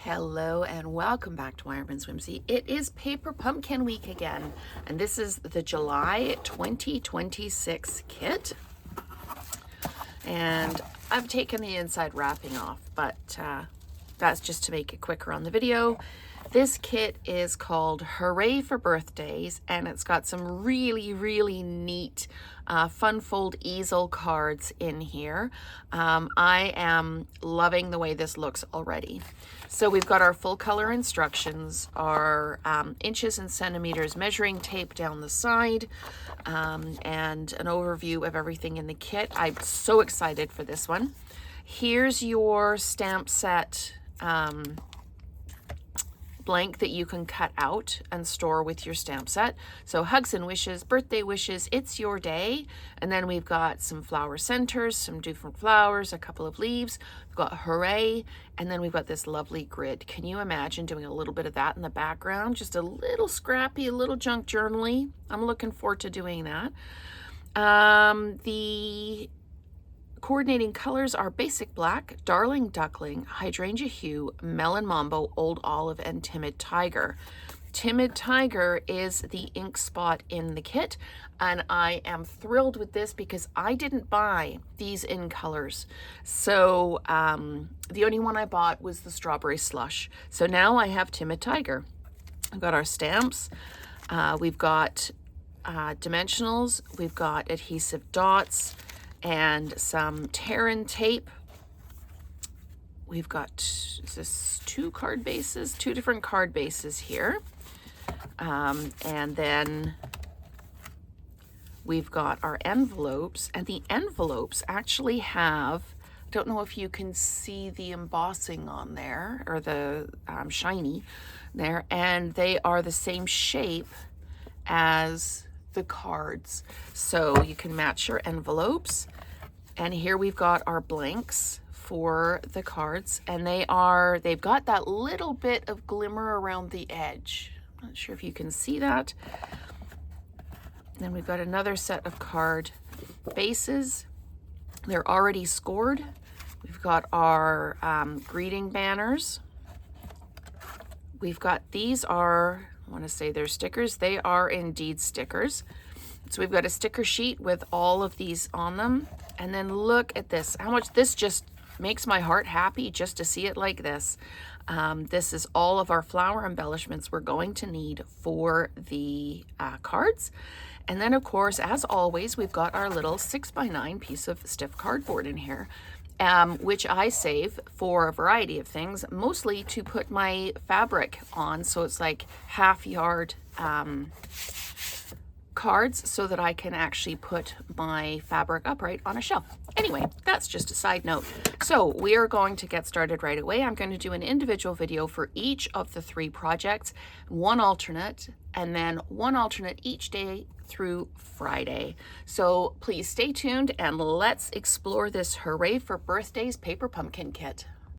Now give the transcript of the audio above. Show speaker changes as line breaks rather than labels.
Hello and welcome back to Wireman's Whimsy. It is Paper Pumpkin Week again, and this is the July 2026 kit. And I've taken the inside wrapping off, but that's just to make it quicker on the video. This kit is called Hooray for Birthdays, and it's got some really neat fun fold easel cards in here. I am loving the way this looks already. So we've got our full color instructions, our inches and centimeters measuring tape down the side, and an overview of everything in the kit. I'm so excited for this one. Here's your stamp set blank that you can cut out and store with your stamp set. So hugs and wishes, birthday wishes, it's your day. And then we've got some flower centers, some different flowers, a couple of leaves. We've got hooray, and then we've got this lovely grid. Can you imagine doing a little bit of that in the background? Just a little scrappy, a little junk journaly. I'm looking forward to doing that. The coordinating colors are basic black, darling duckling, hydrangea hue, melon mambo, old olive, and timid tiger. Timid tiger is the ink spot in the kit, and I am thrilled with this because I didn't buy these in colors. So the only one I bought was the strawberry slush. So now I have timid tiger. I've got our stamps. We've got dimensionals. We've got adhesive dots and some Terran tape. We've got, is this two different card bases here. And then we've got our envelopes, and the envelopes actually have, I don't know if you can see the embossing on there, or the shiny there, and they are the same shape as the cards, so you can match your envelopes. And here we've got our blanks for the cards, and they've got that little bit of glimmer around the edge. I'm not sure if you can see that. And then we've got another set of card bases. They're already scored. We've got our greeting banners. We've got, these are, I want to say they're stickers. They are indeed stickers. So we've got a sticker sheet with all of these on them. And then look at this, how much this just makes my heart happy just to see it like this. This is all of our flower embellishments we're going to need for the cards. And then of course, as always, we've got our little 6x9 piece of stiff cardboard in here. Which I save for a variety of things, mostly to put my fabric on. So it's like half yard cards so that I can actually put my fabric upright on a shelf. Anyway, that's just a side note. So we are going to get started right away. I'm going to do an individual video for each of the 3 projects, one alternate, and then one alternate each day through Friday. So please stay tuned and let's explore this Hooray for Birthdays Paper Pumpkin kit.